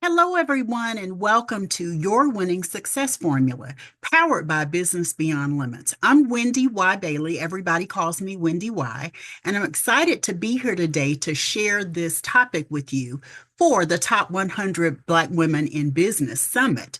Hello, everyone, and welcome to Your Winning Success Formula, powered by Business Beyond Limits. I'm WendyY Bailey. Everybody calls me Wendy Y, and I'm excited to be here today to share this topic with you for the Top 100 Black Women in Business Summit.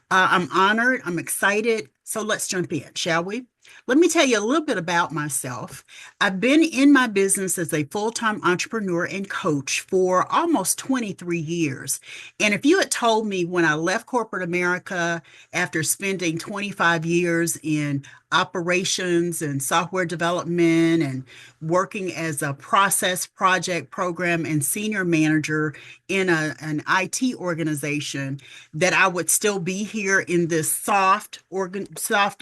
I'm honored, I'm excited. So let's jump in, shall we? Let me tell you a little bit about myself. I've been in my business as a full-time entrepreneur and coach for almost 23 years. And if you had told me when I left corporate America after spending 25 years in operations and software development and working as a process project program and senior manager in an IT organization, that I would still be here in this soft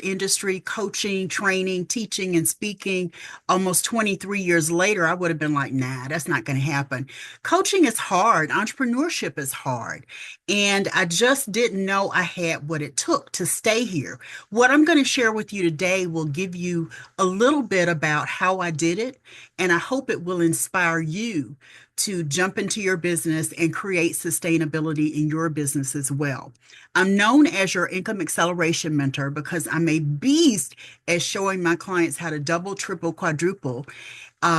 industry, coaching, training, teaching, and speaking almost 23 years later, I would have been like, nah, that's not going to happen. Coaching is hard. Entrepreneurship is hard. And I just didn't know I had what it took to stay here. What I'm going to share with you today will give you a little bit about how I did it, and I hope it will inspire you to jump into your business and create sustainability in your business as well. I'm known as your income acceleration mentor because I'm a beast at showing my clients how to double, triple, quadruple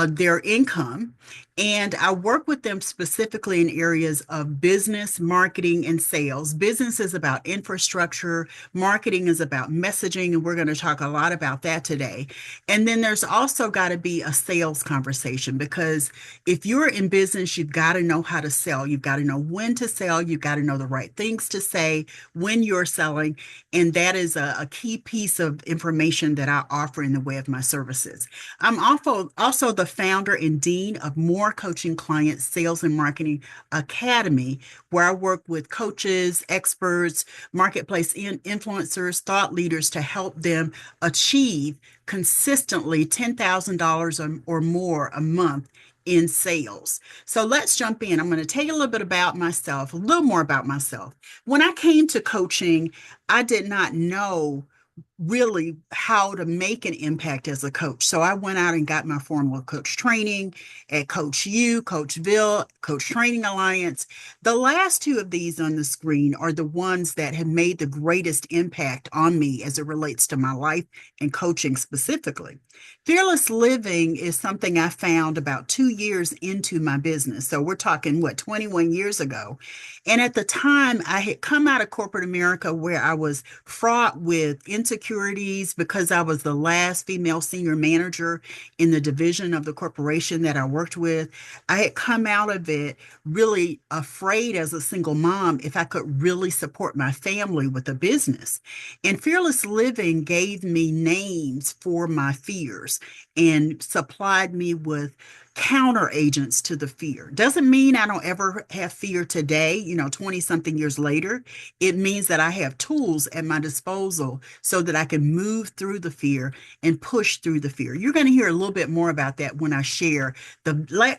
their income. And I work with them specifically in areas of business, marketing, and sales. Business is about infrastructure, marketing is about messaging, and we're going to talk a lot about that today. And then there's also got to be a sales conversation, because if you're in business, you've got to know how to sell. You've got to know when to sell. You've got to know the right things to say when you're selling. And that is a key piece of information that I offer in the way of my services. I'm also the founder and dean of More Coaching Clients Sales and Marketing Academy, where I work with coaches, experts, marketplace influencers, thought leaders to help them achieve consistently $10,000 or more a month in sales. So let's jump in. I'm going to tell you a little bit about myself, a little more about myself. When I came to coaching, I did not know really how to make an impact as a coach. So I went out and got my formal coach training at Coach U, Coachville, Coach Training Alliance. The last two of these on the screen are the ones that have made the greatest impact on me as it relates to my life and coaching specifically. Fearless living is something I found about 2 years into my business. So we're talking, 21 years ago. And at the time, I had come out of corporate America where I was fraught with insecurities because I was the last female senior manager in the division of the corporation that I worked with. I had come out of it really afraid as a single mom if I could really support my family with a business. And Fearless Living gave me names for my fears and supplied me with counter agents to the fear. Doesn't mean I don't ever have fear today, 20 something years later. It means that I have tools at my disposal so that I can move through the fear and push through the fear. You're going to hear a little bit more about that when I share the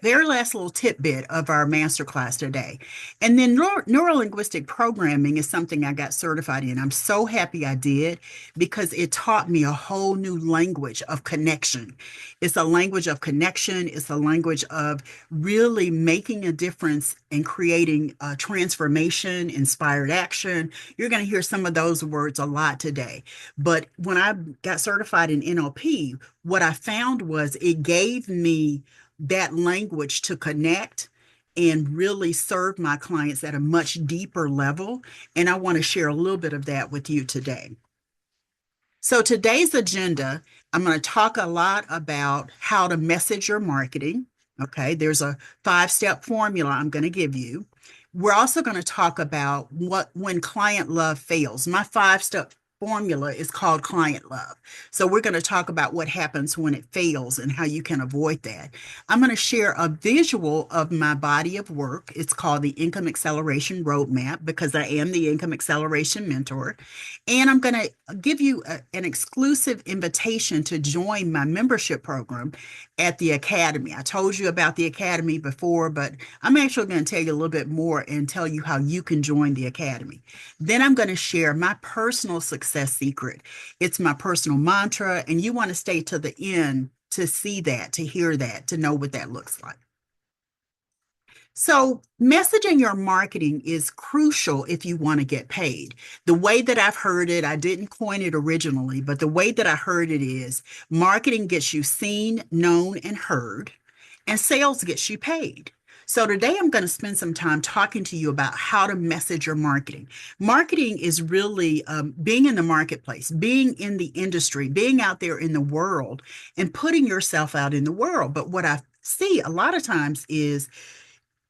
very last little tidbit of our masterclass today. And then neuro-linguistic programming is something I got certified in. I'm so happy I did, because it taught me a whole new language of connection. It's a language of connection. It's a language of really making a difference and creating transformation, inspired action. You're going to hear some of those words a lot today. But when I got certified in NLP, what I found was it gave me that language to connect and really serve my clients at a much deeper level. And I want to share a little bit of that with you today. So today's agenda, I'm going to talk a lot about how to message your marketing. Okay, there's a 5-step formula I'm going to give you. We're also going to talk about when client love fails. My 5-step formula is called client love. So we're going to talk about what happens when it fails and how you can avoid that. I'm going to share a visual of my body of work. It's called the Income Acceleration Roadmap, because I am the Income Acceleration Mentor. And I'm going to give you an exclusive invitation to join my membership program at the Academy. I told you about the Academy before, but I'm actually going to tell you a little bit more and tell you how you can join the Academy. Then I'm going to share my personal success secret. It's my personal mantra, and you want to stay to the end to see that, to hear that, to know what that looks like. So, messaging your marketing is crucial if you want to get paid. The way that I've heard it, I didn't coin it originally, but the way that I heard it is marketing gets you seen, known, and heard, and sales gets you paid. So, today I'm going to spend some time talking to you about how to message your marketing. Marketing is really being in the marketplace, being in the industry, being out there in the world, and putting yourself out in the world. But what I see a lot of times is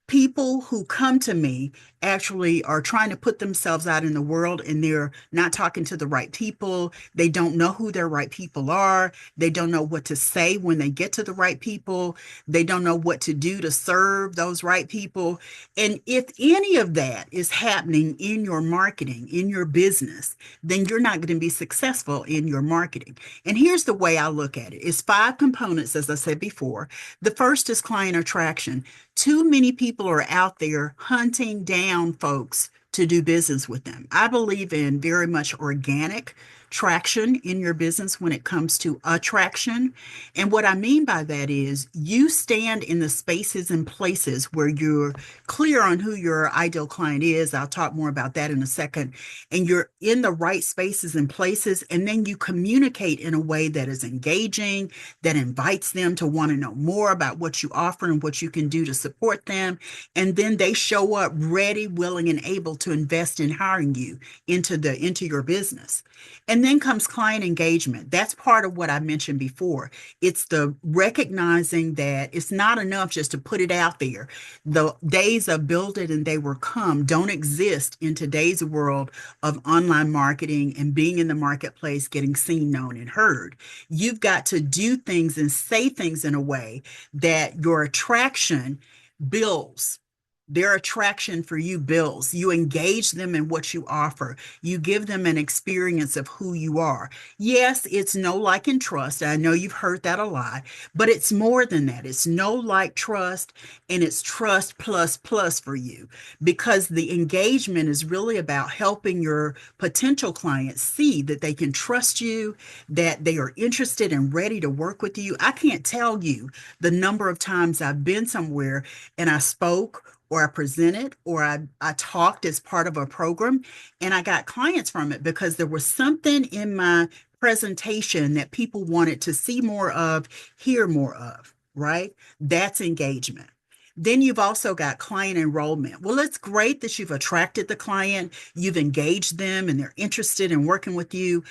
people who come to me actually are trying to put themselves out in the world and they're not talking to the right people. They don't know who their right people are. They don't know what to say when they get to the right people. They don't know what to do to serve those right people. And if any of that is happening in your marketing, in your business, then you're not going to be successful in your marketing. And here's the way I look at it. It's five components, as I said before. The first is client attraction. Too many people are out there hunting down folks to do business with them. I believe in very much organic traction in your business when it comes to attraction. And what I mean by that is you stand in the spaces and places where you're clear on who your ideal client is. I'll talk more about that in a second. And you're in the right spaces and places. And then you communicate in a way that is engaging, that invites them to want to know more about what you offer and what you can do to support them. And then they show up ready, willing, and able to invest in hiring you into your business. And then comes client engagement. That's part of what I mentioned before. It's the recognizing that it's not enough just to put it out there. The days of build it and they will come don't exist in today's world of online marketing and being in the marketplace, getting seen, known, and heard. You've got to do things and say things in a way that your attraction builds. Their attraction for you builds. You engage them in what you offer. You give them an experience of who you are. Yes, it's know, like, and trust. I know you've heard that a lot, but it's more than that. It's know, like, trust, and it's trust plus plus for you because the engagement is really about helping your potential clients see that they can trust you, that they are interested and ready to work with you. I can't tell you the number of times I've been somewhere and I spoke or I presented or I talked as part of a program and I got clients from it because there was something in my presentation that people wanted to see more of, hear more of, right? That's engagement. Then you've also got client enrollment. Well, it's great that you've attracted the client, you've engaged them, and they're interested in working with you.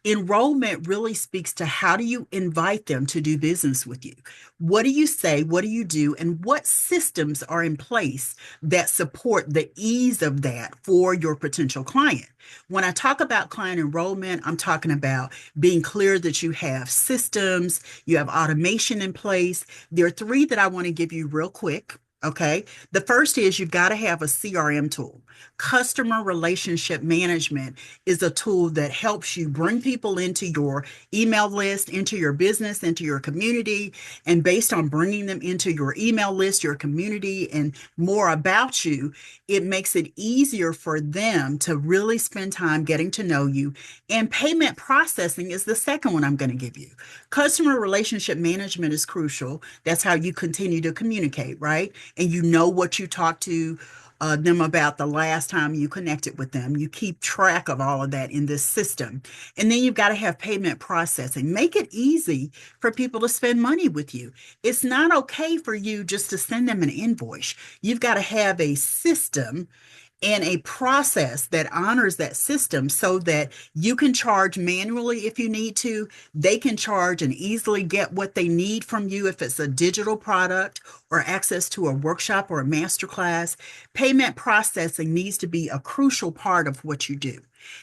Enrollment really speaks to how do you invite them to do business with you? What do you say? What do you do? And what systems are in place that support the ease of that for your potential client? When I talk about client enrollment, I'm talking about being clear that you have systems, you have automation in place. There are three that I want to give you real quick. Okay. The first is you've got to have a CRM tool. Customer relationship management is a tool that helps you bring people into your email list, into your business, into your community. And based on bringing them into your email list, your community, and more about you, it makes it easier for them to really spend time getting to know you. And payment processing is the second one I'm going to give you. Customer relationship management is crucial. That's how you continue to communicate, right? And you know what you talked to them about the last time you connected with them. You keep track of all of that in this system. And then you've got to have payment processing. Make it easy for people to spend money with you. It's not okay for you just to send them an invoice. You've got to have a system and a process that honors that system so that you can charge manually if you need to. They can charge and easily get what they need from you if it's a digital product or access to a workshop or a masterclass. Payment processing needs to be a crucial part of what you do.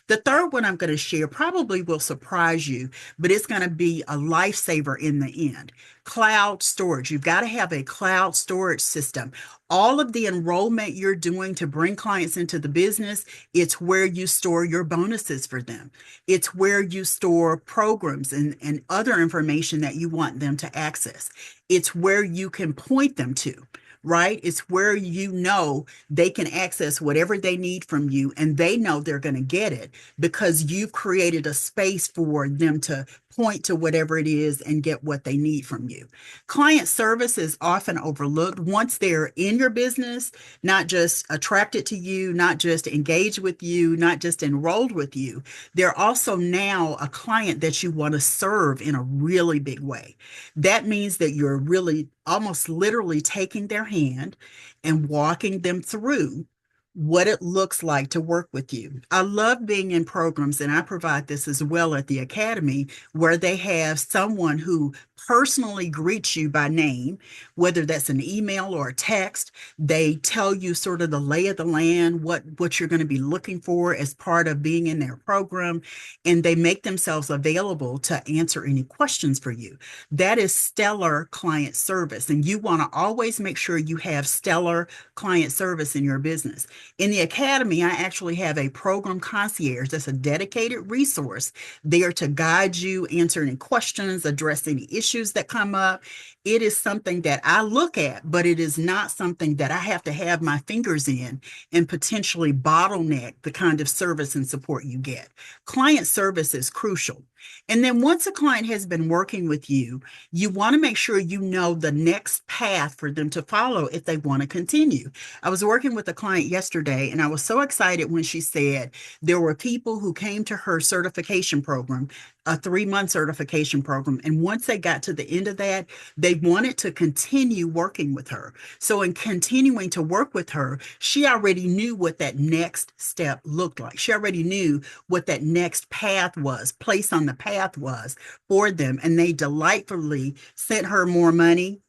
The third one I'm going to share probably will surprise you, but it's going to be a lifesaver in the end. Cloud storage. You've got to have a cloud storage system. All of the enrollment you're doing to bring clients into the business, it's where you store your bonuses for them. It's where you store programs and other information that you want them to access. It's where you can point them to, right? It's where you know they can access whatever they need from you and they know they're going to get it because you've created a space for them to point to whatever it is and get what they need from you. Client service is often overlooked once they're in your business, not just attracted to you, not just engaged with you, not just enrolled with you. They're also now a client that you want to serve in a really big way. That means that you're really almost literally taking their hand and walking them through what it looks like to work with you. I love being in programs, and I provide this as well at the Academy, where they have someone who personally greets you by name, whether that's an email or a text. They tell you sort of the lay of the land, what you're going to be looking for as part of being in their program, and they make themselves available to answer any questions for you. That is stellar client service, and you want to always make sure you have stellar client service in your business. In the Academy, I actually have a program concierge that's a dedicated resource there to guide you, answer any questions, address any issues that come up. It is something that I look at, but it is not something that I have to have my fingers in and potentially bottleneck the kind of service and support you get. Client service is crucial. And then once a client has been working with you, you want to make sure you know the next path for them to follow if they want to continue. I was working with a client yesterday, and I was so excited when she said there were people who came to her certification program, a 3-month certification program. And once they got to the end of that, they wanted to continue working with her. So, in continuing to work with her, she already knew what that next step looked like. She already knew what that next path was, place on the path was for them. And they delightfully sent her more money,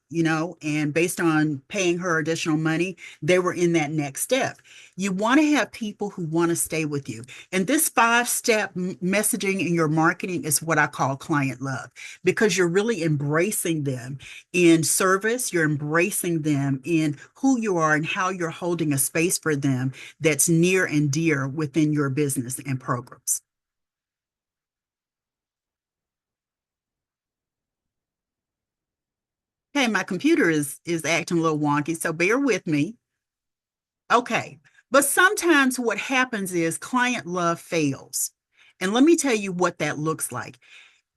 and based on paying her additional money, they were in that next step. You want to have people who want to stay with you. And this 5-step messaging in your marketing is what I call client love, because you're really embracing them in service. You're embracing them in who you are and how you're holding a space for them that's near and dear within your business and programs. Hey, my computer is acting a little wonky, so bear with me. Okay. But sometimes what happens is client love fails. And let me tell you what that looks like.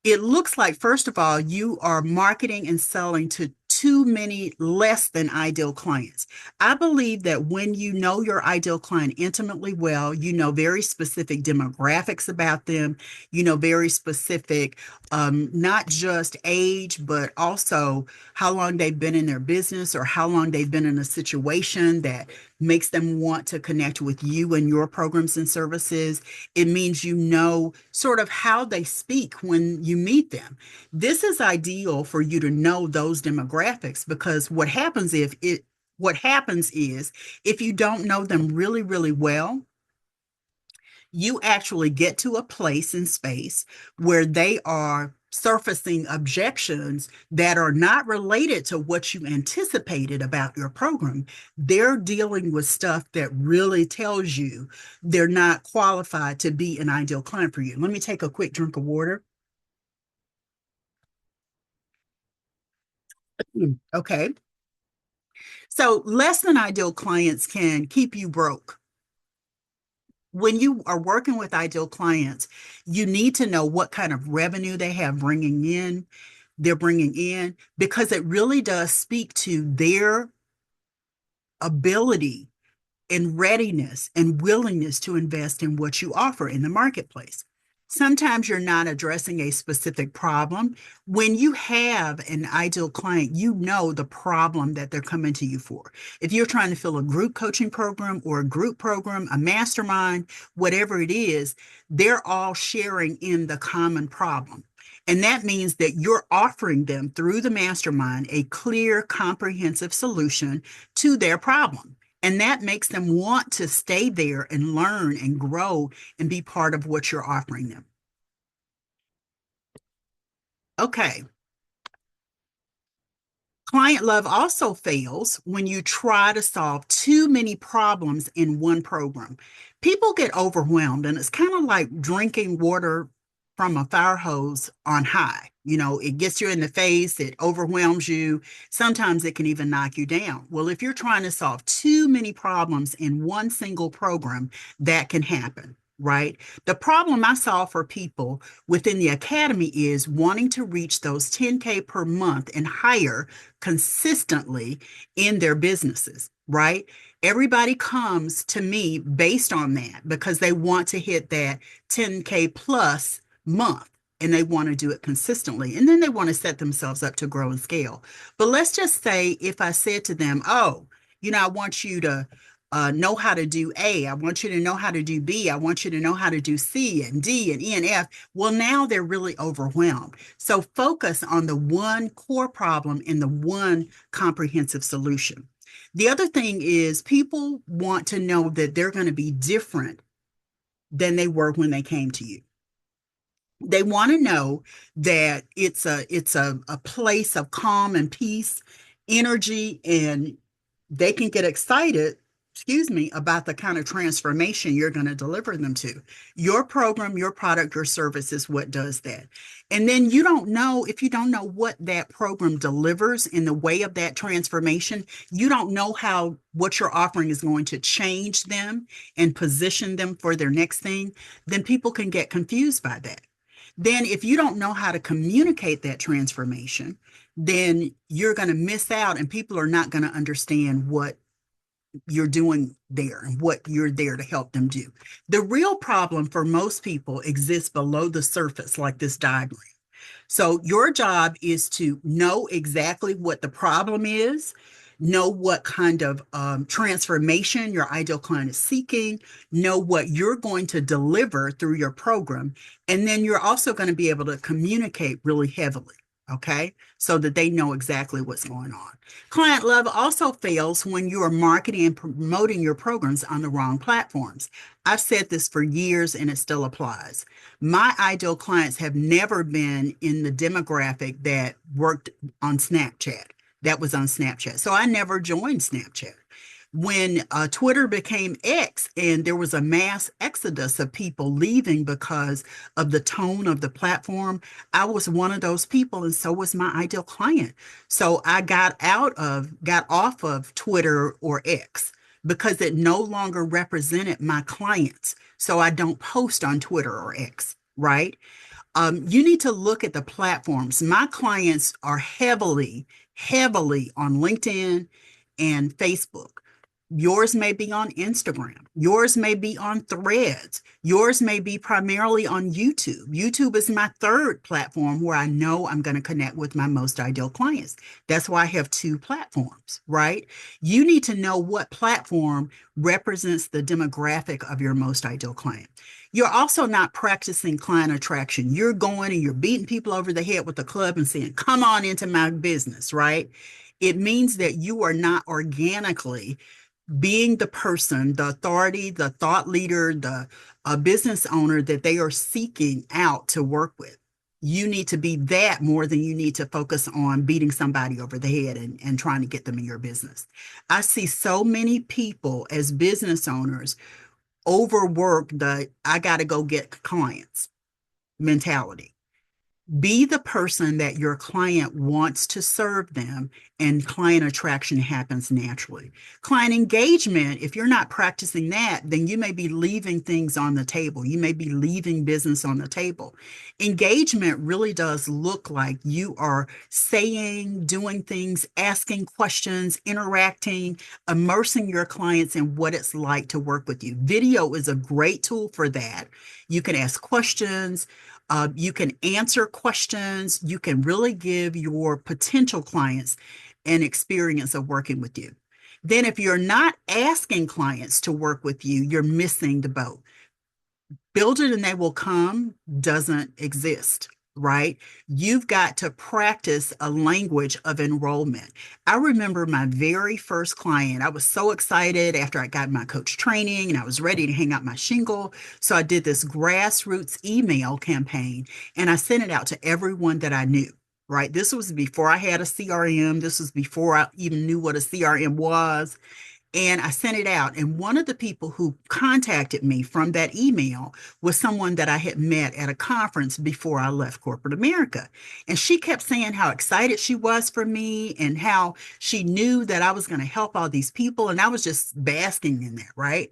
It looks like, first of all, you are marketing and selling to too many less than ideal clients. I believe that when you know your ideal client intimately well, you know very specific demographics about them, you know very specific, not just age, but also how long they've been in their business or how long they've been in a situation that makes them want to connect with you and your programs and services. It means you know sort of how they speak when you meet them. This is ideal for you to know those demographics, because what happens is if you don't know them really, really well, you actually get to a place in space where they are surfacing objections that are not related to what you anticipated about your program. They're dealing with stuff that really tells you they're not qualified to be an ideal client for you. Let me take a quick drink of water. Okay. So, less than ideal clients can keep you broke. When you are working with ideal clients, you need to know what kind of revenue they're bringing in, because it really does speak to their ability and readiness and willingness to invest in what you offer in the marketplace. Sometimes you're not addressing a specific problem. When you have an ideal client, you know the problem that they're coming to you for. If you're trying to fill a group coaching program or a group program, a mastermind, whatever it is, they're all sharing in the common problem. And that means that you're offering them through the mastermind a clear, comprehensive solution to their problem. And that makes them want to stay there and learn and grow and be part of what you're offering them. Okay. Client love also fails when you try to solve too many problems in one program. People get overwhelmed, and it's kind of like drinking water from a fire hose on high. It gets you in the face, it overwhelms you. Sometimes it can even knock you down. Well, if you're trying to solve too many problems in one single program, that can happen. right? The problem I solve for people within the academy is wanting to reach those 10K per month and higher consistently in their businesses, right? Everybody comes to me based on that because they want to hit that 10K plus month and they want to do it consistently. And then they want to set themselves up to grow and scale. But let's just say if I said to them, oh, I want you to know how to do A. I want you to know how to do B. I want you to know how to do C and D and E and F. Well, now they're really overwhelmed. So focus on the one core problem and the one comprehensive solution. The other thing is people want to know that they're going to be different than they were when they came to you. They want to know that it's a place of calm and peace, energy, and they can get excited, excuse me, about the kind of transformation you're going to deliver them to. Your program, your product, your service is what does that. And then you don't know, if you don't know what that program delivers in the way of that transformation, you don't know how what you're offering is going to change them and position them for their next thing, then people can get confused by that. Then if you don't know how to communicate that transformation, then you're going to miss out and people are not going to understand what you're doing there and what you're there to help them do. The real problem for most people exists below the surface, like this diagram. So your job is to know exactly what the problem is, know what kind of transformation your ideal client is seeking, know what you're going to deliver through your program, and then you're also going to be able to communicate really heavily. Okay, so that they know exactly what's going on. Client love also fails when you are marketing and promoting your programs on the wrong platforms. I've said this for years and it still applies. My ideal clients have never been in the demographic that worked on Snapchat, that was on Snapchat. So I never joined Snapchat. When Twitter became X and there was a mass exodus of people leaving because of the tone of the platform, I was one of those people, and so was my ideal client. So I got off of Twitter or X because it no longer represented my clients. So I don't post on Twitter or X, right? You need to look at the platforms. My clients are heavily, heavily on LinkedIn and Facebook. Yours may be on Instagram. Yours may be on Threads. Yours may be primarily on YouTube. YouTube is my third platform where I know I'm going to connect with my most ideal clients. That's why I have two platforms, right? You need to know what platform represents the demographic of your most ideal client. You're also not practicing client attraction. You're going and you're beating people over the head with the club and saying, come on into my business, right? It means that you are not organically being the person, the authority, the thought leader, the business owner that they are seeking out to work with. You need to be that more than you need to focus on beating somebody over the head and trying to get them in your business. I see so many people as business owners overwork the I got to go get clients mentality. Be the person that your client wants to serve them, and client attraction happens naturally. Client engagement, if you're not practicing that, then you may be leaving things on the table. You may be leaving business on the table. Engagement really does look like you are saying, doing things, asking questions, interacting, immersing your clients in what it's like to work with you. Video is a great tool for that. You can ask questions. You can answer questions. You can really give your potential clients an experience of working with you. Then, if you're not asking clients to work with you, you're missing the boat. Build it and they will come doesn't exist, right? You've got to practice a language of enrollment. I remember my very first client. I was so excited after I got my coach training and I was ready to hang out my shingle. So I did this grassroots email campaign and I sent it out to everyone that I knew. Right. This was before I had a CRM. This was before I even knew what a CRM was. and I sent it out. And one of the people who contacted me from that email was someone that I had met at a conference before I left corporate America. And she kept saying how excited she was for me and how she knew that I was going to help all these people. And I was just basking in that, right?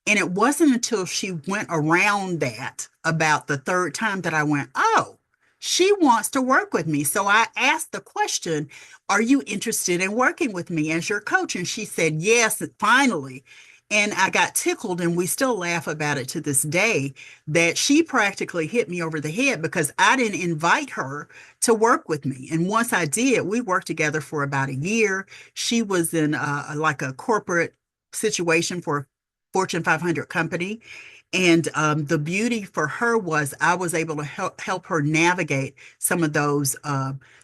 And it wasn't until she went around that about the third time that I went, oh, she wants to work with me. So I asked the question, are you interested in working with me as your coach? And she said, yes, finally. And I got tickled, and we still laugh about it to this day, that she practically hit me over the head because I didn't invite her to work with me. And once I did, we worked together for about a year. She was in like a corporate situation for a Fortune 500 company. And the beauty for her was I was able to help her navigate some of those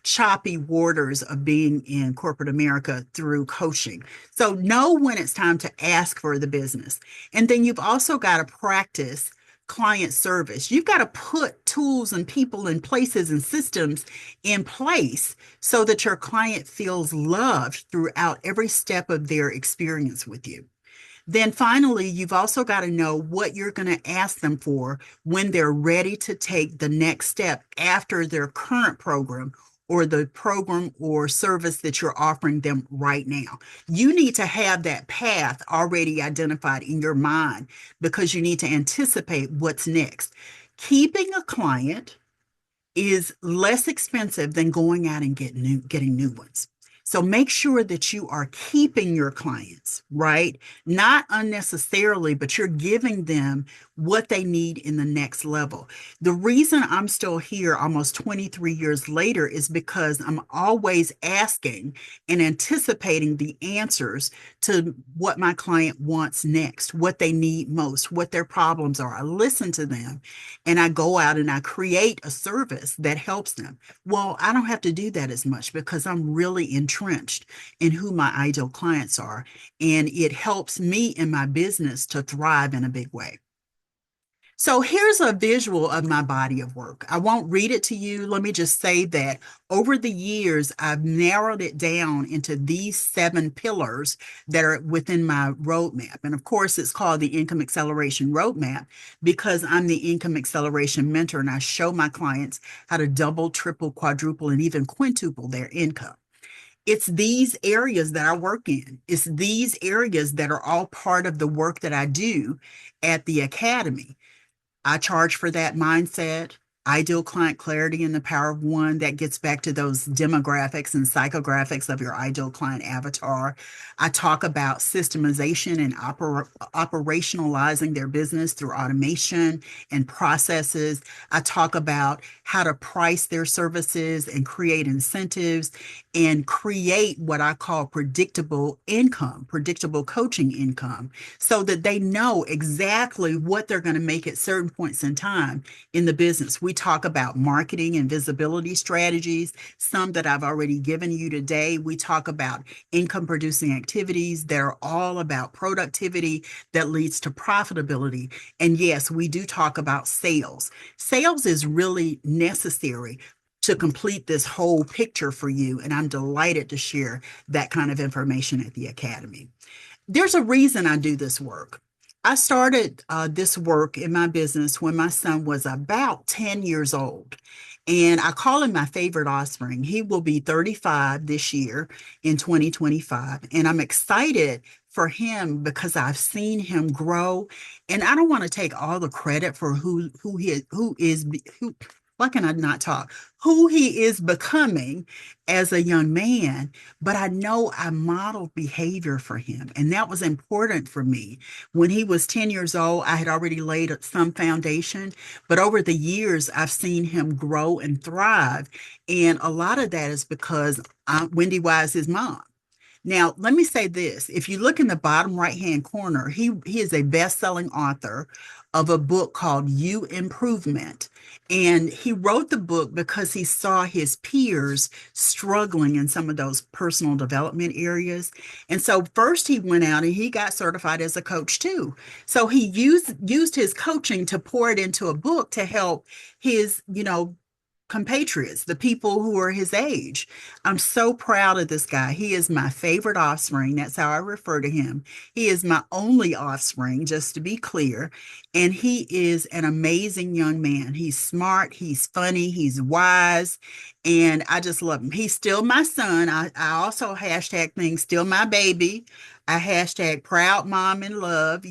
choppy waters of being in corporate America through coaching. So know when it's time to ask for the business. And then you've also got to practice client service. You've got to put tools and people and places and systems in place so that your client feels loved throughout every step of their experience with you. Then finally, you've also got to know what you're going to ask them for when they're ready to take the next step after their current program or the program or service that you're offering them right now. You need to have that path already identified in your mind because you need to anticipate what's next. Keeping a client is less expensive than going out and getting new ones. So make sure that you are keeping your clients, right? Not unnecessarily, but you're giving them what they need in the next level. The reason I'm still here almost 23 years later is because I'm always asking and anticipating the answers to what my client wants next, what they need most, what their problems are. I listen to them and I go out and I create a service that helps them. Well, I don't have to do that as much because I'm really entrenched in who my ideal clients are. And it helps me in my business to thrive in a big way. So here's a visual of my body of work. I won't read it to you. Let me just say that over the years, I've narrowed it down into these 7 pillars that are within my roadmap. And of course, it's called the Income Acceleration Roadmap because I'm the Income Acceleration Mentor and I show my clients how to double, triple, quadruple, and even quintuple their income. It's these areas that I work in. It's these areas that are all part of the work that I do at the Academy. I charge for that mindset, ideal client clarity, and the power of one that gets back to those demographics and psychographics of your ideal client avatar. I talk about systemization and operationalizing their business through automation and processes. I talk about how to price their services and create incentives and create what I call predictable income, predictable coaching income, so that they know exactly what they're going to make at certain points in time in the business. We talk about marketing and visibility strategies, some that I've already given you today. We talk about income producing activities that are all about productivity that leads to profitability. And yes, we do talk about sales. Sales is really necessary to complete this whole picture for you. And I'm delighted to share that kind of information at the Academy. There's a reason I do this work. I started this work in my business when my son was about 10 years old. And I call him my favorite offspring. He will be 35 this year in 2025. And I'm excited for him because I've seen him grow. And I don't want to take all the credit for why can I not talk? Who he is becoming as a young man, but I know I modeled behavior for him. And that was important for me. When he was 10 years old, I had already laid some foundation, but over the years, I've seen him grow and thrive. And a lot of that is because WendyY is his mom. Now, let me say this. If you look in the bottom right-hand corner, he is a best-selling author of a book called You Improvement. And he wrote the book because he saw his peers struggling in some of those personal development areas. And so first he went out and he got certified as a coach too. So he used his coaching to pour it into a book to help his, compatriots, the people who are his age. I'm so proud of this guy. He is my favorite offspring. That's how I refer to him. He is my only offspring, just to be clear. And he is an amazing young man. He's smart, he's funny, he's wise, and I just love him. He's still my son. I also hashtag things still my baby. I hashtag proud mom and love,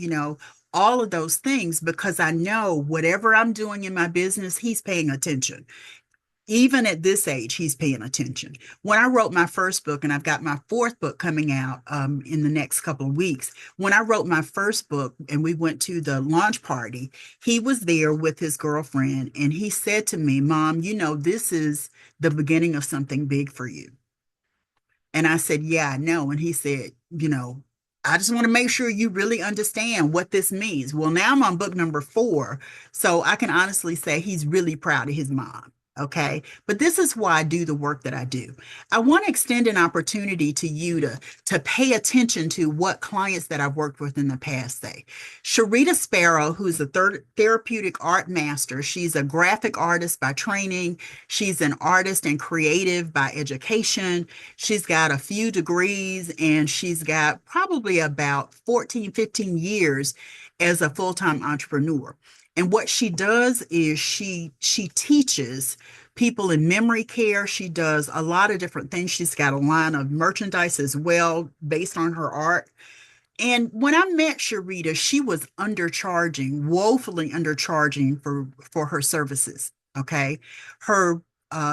all of those things because I know whatever I'm doing in my business, he's paying attention. Even at this age, he's paying attention. When I wrote my first book, and I've got my fourth book coming out in the next couple of weeks, when I wrote my first book and we went to the launch party, he was there with his girlfriend, and he said to me, Mom, this is the beginning of something big for you. And I said, Yeah, I know. And he said, I just want to make sure you really understand what this means. Well, now I'm on book number 4. So I can honestly say he's really proud of his mom. Okay. But this is why I do the work that I do. I want to extend an opportunity to you to pay attention to what clients that I've worked with in the past say. Sharita Sparrow, who's a therapeutic art master, she's a graphic artist by training. She's an artist and creative by education. She's got a few degrees and she's got probably about 14, 15 years as a full-time entrepreneur. And what she does is she teaches people in memory care. She does a lot of different things. She's got a line of merchandise as well based on her art. And when I met Sharita, she was undercharging, woefully undercharging for her services. Okay. Her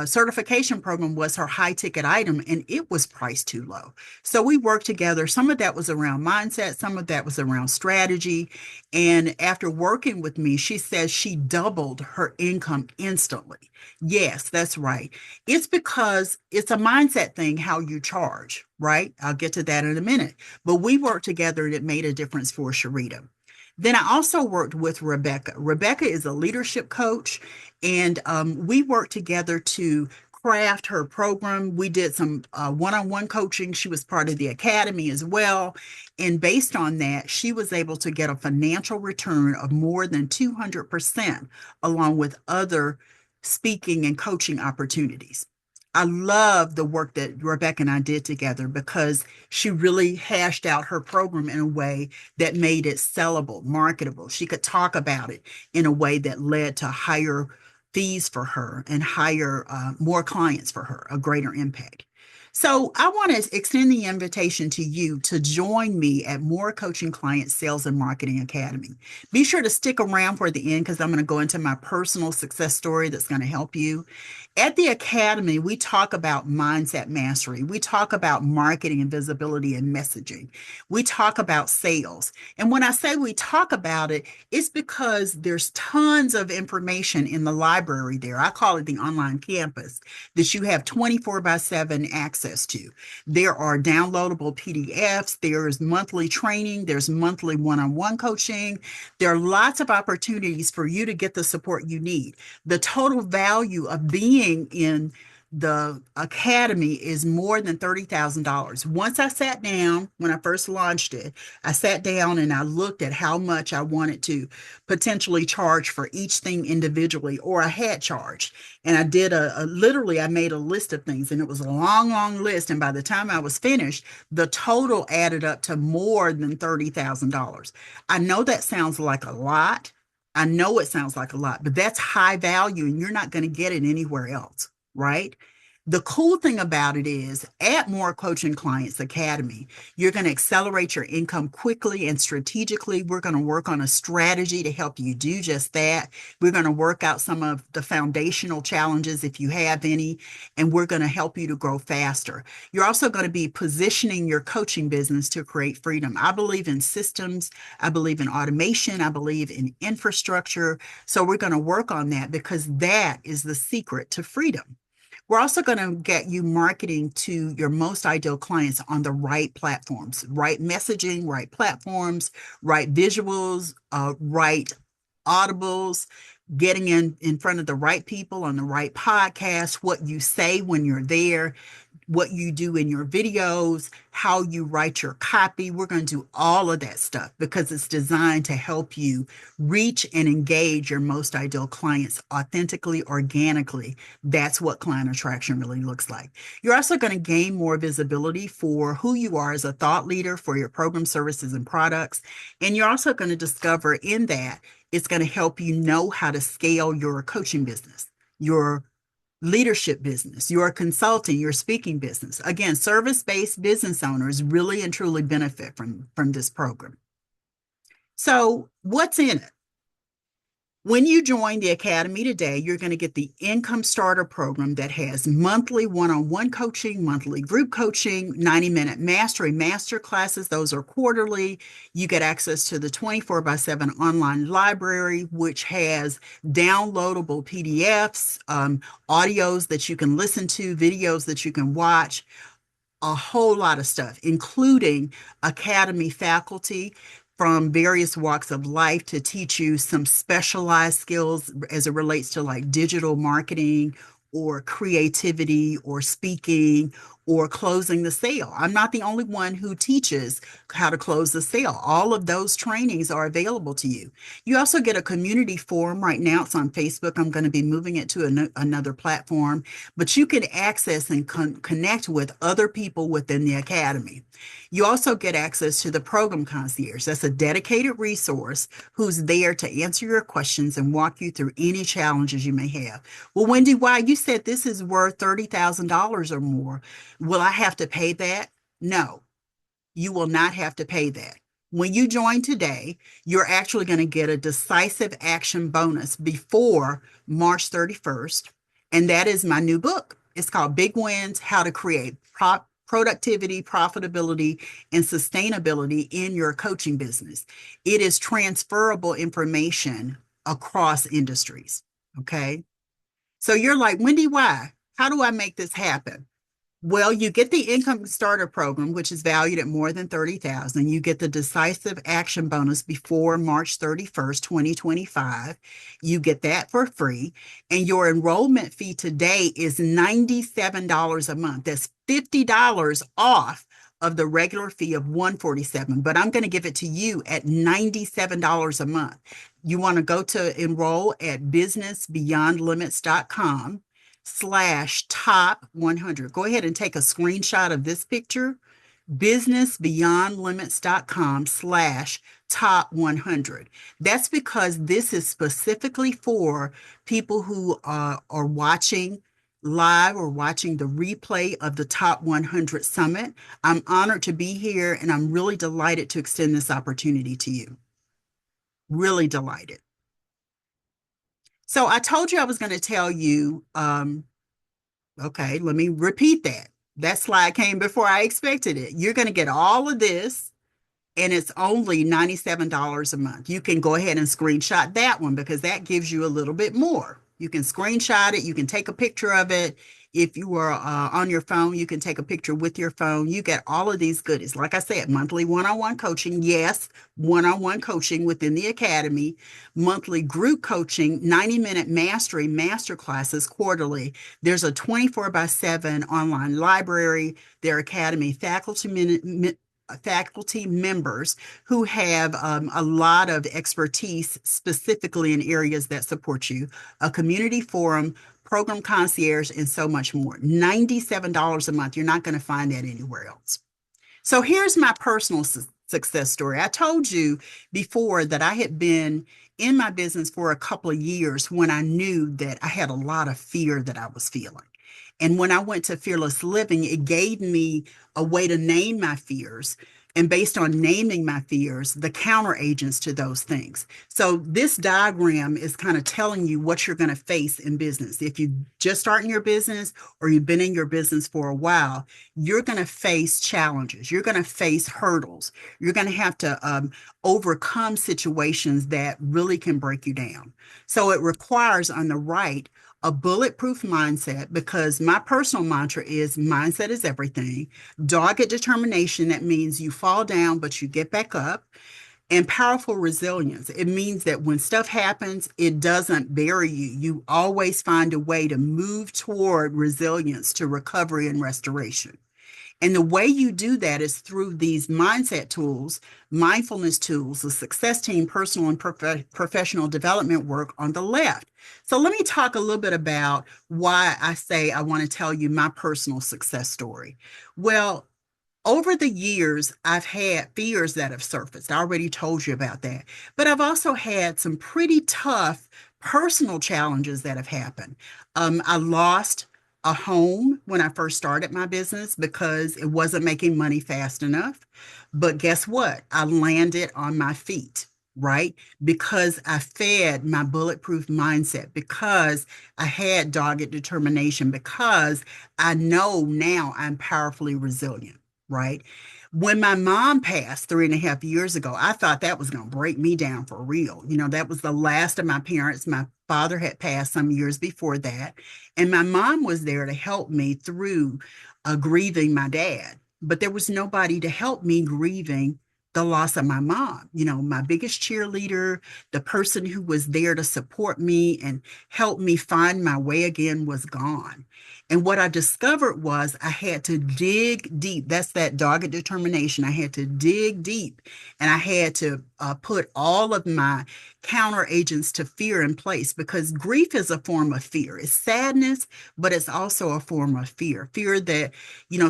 certification program was her high ticket item and it was priced too low. So we worked together. Some of that was around mindset, some of that was around strategy. And after working with me, she says she doubled her income instantly. Yes, that's right. It's because it's a mindset thing, how you charge, right? I'll get to that in a minute. But we worked together and it made a difference for Sharita. Then I also worked with Rebecca. Rebecca is a leadership coach, and we worked together to craft her program. We did some one-on-one coaching. She was part of the academy as well. And based on that, she was able to get a financial return of more than 200%, along with other speaking and coaching opportunities. I love the work that Rebecca and I did together because she really hashed out her program in a way that made it sellable, marketable. She could talk about it in a way that led to higher fees for her and higher, more clients for her, a greater impact. So I want to extend the invitation to you to join me at More Coaching Clients Sales and Marketing Academy. Be sure to stick around for the end because I'm going to go into my personal success story that's going to help you. At the Academy, we talk about mindset mastery. We talk about marketing and visibility and messaging. We talk about sales. And when I say we talk about it, it's because there's tons of information in the library there. I call it the online campus that you have 24/7 access to. There are downloadable PDFs, there's monthly training, there's monthly one-on-one coaching. There are lots of opportunities for you to get the support you need. The total value of being in the academy is more than $30,000. Once I sat down, when I first launched it, I sat down and I looked at how much I wanted to potentially charge for each thing individually, or I had charged. And I did literally, I made a list of things and it was a long, long list. And by the time I was finished, the total added up to more than $30,000. I know that sounds like a lot. I know it sounds like a lot, but that's high value and you're not going to get it anywhere else, right? The cool thing about it is at More Coaching Clients Academy, you're going to accelerate your income quickly and strategically. We're going to work on a strategy to help you do just that. We're going to work out some of the foundational challenges if you have any, and we're going to help you to grow faster. You're also going to be positioning your coaching business to create freedom. I believe in systems. I believe in automation. I believe in infrastructure. So we're going to work on that because that is the secret to freedom. We're also going to get you marketing to your most ideal clients on the right platforms, right messaging, right platforms, right visuals, right audibles, getting in front of the right people on the right podcast, what you say when you're there. what you do in your videos, how you write your copy. We're going to do all of that stuff because it's designed to help you reach and engage your most ideal clients authentically, organically. That's what client attraction really looks like. You're also going to gain more visibility for who you are as a thought leader for your program, services, and products. And you're also going to discover in that it's going to help you know how to scale your coaching business, your leadership business, your consulting, your speaking business. Again, service-based business owners really and truly benefit from this program. So what's in it? When you join the Academy today, you're going to get the Income Starter Program that has monthly one-on-one coaching, monthly group coaching, 90-minute mastery master classes. Those are quarterly. You get access to the 24/7 online library, which has downloadable PDFs, audios that you can listen to, videos that you can watch, a whole lot of stuff, including Academy faculty from various walks of life to teach you some specialized skills as it relates to like digital marketing or creativity or speaking or closing the sale. I'm not the only one who teaches how to close the sale. All of those trainings are available to you. You also get a community forum right now. It's on Facebook. I'm going to be moving it to another platform, but you can access and connect with other people within the Academy. You also get access to the program concierge. That's a dedicated resource who's there to answer your questions and walk you through any challenges you may have. Well, WendyY, you said this is worth $30,000 or more. Will I have to pay that? No, you will not have to pay that. When you join today, you're actually going to get a decisive action bonus before March 31st. And that is my new book. It's called Big Wins: How to Create Productivity, Profitability, and Sustainability in Your Coaching Business. It is transferable information across industries. Okay. So you're like, WendyY, how do I make this happen? Well, you get the Income Starter Program, which is valued at more than $30,000. You get the decisive action bonus before March 31st, 2025. You get that for free. And your enrollment fee today is $97 a month. That's $50 off of the regular fee of $147. But I'm going to give it to you at $97 a month. You want to go to enroll at businessbeyondlimits.com/top 100. Go ahead and take a screenshot of this picture, businessbeyondlimits.com/top 100. That's because this is specifically for people who are watching live or watching the replay of the Top 100 Summit. I'm honored to be here, and I'm really delighted to extend this opportunity to you. Really delighted. So I told you I was going to tell you, okay, let me repeat that. That slide came before I expected it. You're going to get all of this, and it's only $97 a month. You can go ahead and screenshot that one because that gives you a little bit more. You can screenshot it. You can take a picture of it. If you are on your phone, you can take a picture with your phone. You get all of these goodies. Like I said, monthly one-on-one coaching. Yes, one-on-one coaching within the Academy. Monthly group coaching, 90-minute mastery masterclasses quarterly. There's a 24/7 online library. Their Academy faculty members who have a lot of expertise specifically in areas that support you, a community forum, program concierge, and so much more. $97 a month. You're not going to find that anywhere else. So here's my personal success story. I told you before that I had been in my business for a couple of years when I knew that I had a lot of fear that I was feeling. And when I went to Fearless Living, it gave me a way to name my fears. And based on naming my fears, the counter agents to those things. So this diagram is kind of telling you what you're going to face in business. If you just starting your business or you've been in your business for a while, you're going to face challenges. You're going to face hurdles. You're going to have to overcome situations that really can break you down. So it requires on the right a bulletproof mindset, because my personal mantra is mindset is everything. Dogged determination, that means you fall down, but you get back up. And powerful resilience. It means that when stuff happens, it doesn't bury you. You always find a way to move toward resilience, to recovery and restoration. And the way you do that is through these mindset tools, mindfulness tools, the success team, personal and professional development work on the left. So let me talk a little bit about why I say I want to tell you my personal success story. Well, over the years, I've had fears that have surfaced. I already told you about that. But I've also had some pretty tough personal challenges that have happened. I lost a home when I first started my business because it wasn't making money fast enough. But guess what? I landed on my feet, right? Because I fed my bulletproof mindset, because I had dogged determination, because I know now I'm powerfully resilient, right? When my mom passed 3.5 years ago, I thought that was going to break me down for real. That was the last of my parents. My father had passed some years before that, and my mom was there to help me through grieving my dad. But there was nobody to help me grieving the loss of my mom. My biggest cheerleader, the person who was there to support me and help me find my way again, was gone. And what I discovered was I had to dig deep. That's that dogged determination. I had to dig deep, and I had to put all of my counter agents to fear in place, because grief is a form of fear. It's sadness, but it's also a form of fear. Fear that,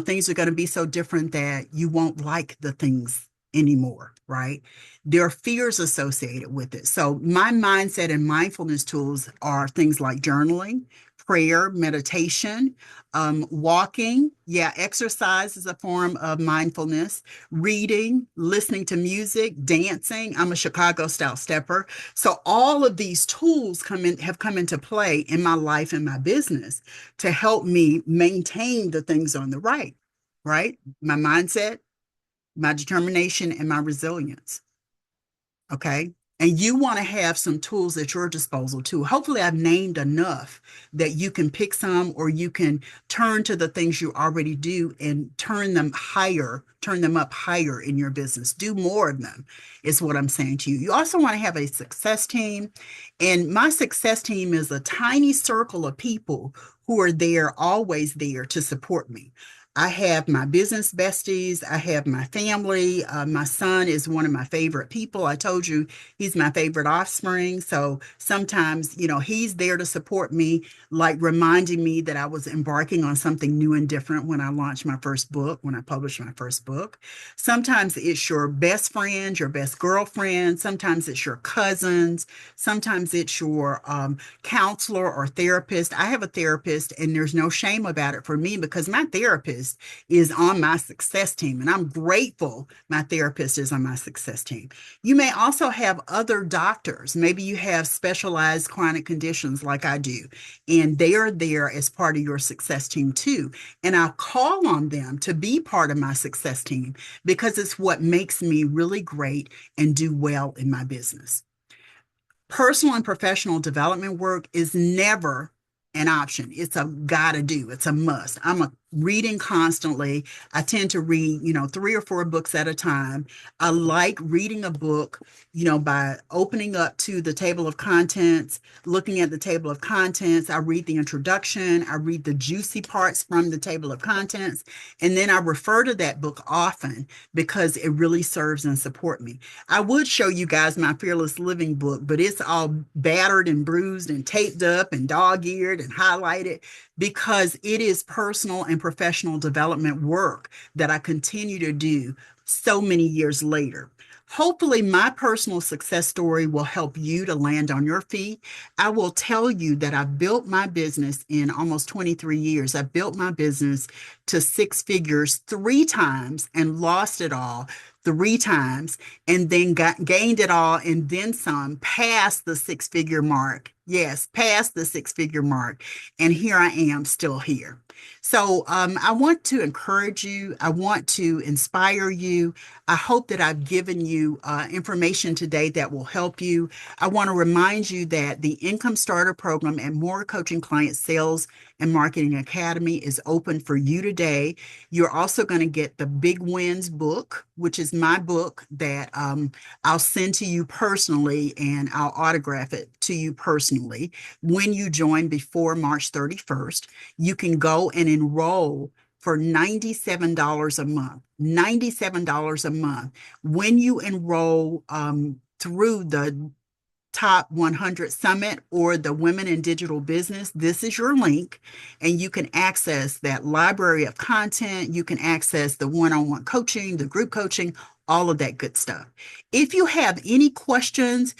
things are going to be so different that you won't like the things anymore, right? There are fears associated with it. So my mindset and mindfulness tools are things like journaling, prayer, meditation, walking. Yeah, exercise is a form of mindfulness, reading, listening to music, dancing. I'm a Chicago style stepper. So all of these tools have come into play in my life and my business to help me maintain the things on the right? My mindset, my determination, and my resilience. Okay. And you want to have some tools at your disposal too. Hopefully, I've named enough that you can pick some, or you can turn to the things you already do and turn them up higher in your business. Do more of them, is what I'm saying to you. You also want to have a success team. And my success team is a tiny circle of people who are there, always there to support me. I have my business besties. I have my family. My son is one of my favorite people. I told you he's my favorite offspring. So sometimes, he's there to support me, like reminding me that I was embarking on something new and different when I launched my first book, when I published my first book. Sometimes it's your best friend, your best girlfriend. Sometimes it's your cousins. Sometimes it's your counselor or therapist. I have a therapist, and there's no shame about it for me, because my therapist is on my success team, and I'm grateful my therapist is on my success team. You may also have other doctors. Maybe you have specialized chronic conditions like I do, and they are there as part of your success team too. And I'll call on them to be part of my success team, because it's what makes me really great and do well in my business. Personal and professional development work is never an option. It's a gotta do. It's a must. I'm a reading constantly. I tend to read, 3 or 4 books at a time. I like reading a book, by opening up to the table of contents, looking at the table of contents. I read the introduction. I read the juicy parts from the table of contents. And then I refer to that book often, because it really serves and support me. I would show you guys my Fearless Living book, but it's all battered and bruised and taped up and dog-eared and highlighted, because it is personal and professional development work that I continue to do so many years later. Hopefully, my personal success story will help you to land on your feet. I will tell you that I built my business in almost 23 years. I built my business to 6 figures 3 times and lost it all 3 times, and then gained it all and then some, past the 6 figure mark. Yes, past the 6 figure mark. And here I am, still here. So I want to encourage you. I want to inspire you. I hope that I've given you information today that will help you. I want to remind you that the Income Starter Program and More Coaching Client Sales and Marketing Academy is open for you today. You're also going to get the Big Wins book, which is my book that I'll send to you personally and I'll autograph it to you personally. When you join before March 31st, you can go and enroll for $97 a month. $97 a month. When you enroll through the Top 100 Summit or the Women in Digital Business, this is your link, and you can access that library of content. You can access the one-on-one coaching, the group coaching, all of that good stuff. If you have any questions,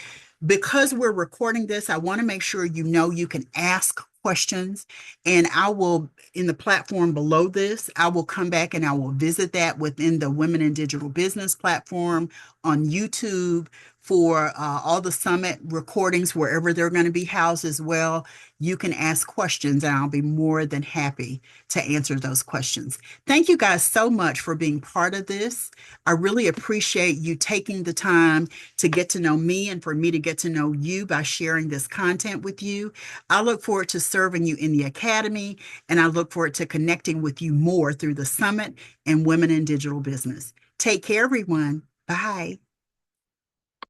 because we're recording this, I want to make sure you know you can ask questions, and I will, in the platform below this, I will come back and I will visit that within the Women in Digital Business platform on YouTube for all the summit recordings, wherever they're going to be housed as well. You can ask questions, and I'll be more than happy to answer those questions. Thank you guys so much for being part of this. I really appreciate you taking the time to get to know me and for me to get to know you by sharing this content with you. I look forward to serving you in the Academy, and I look forward to connecting with you more through the summit and Women in Digital Business. Take care, everyone. Bye.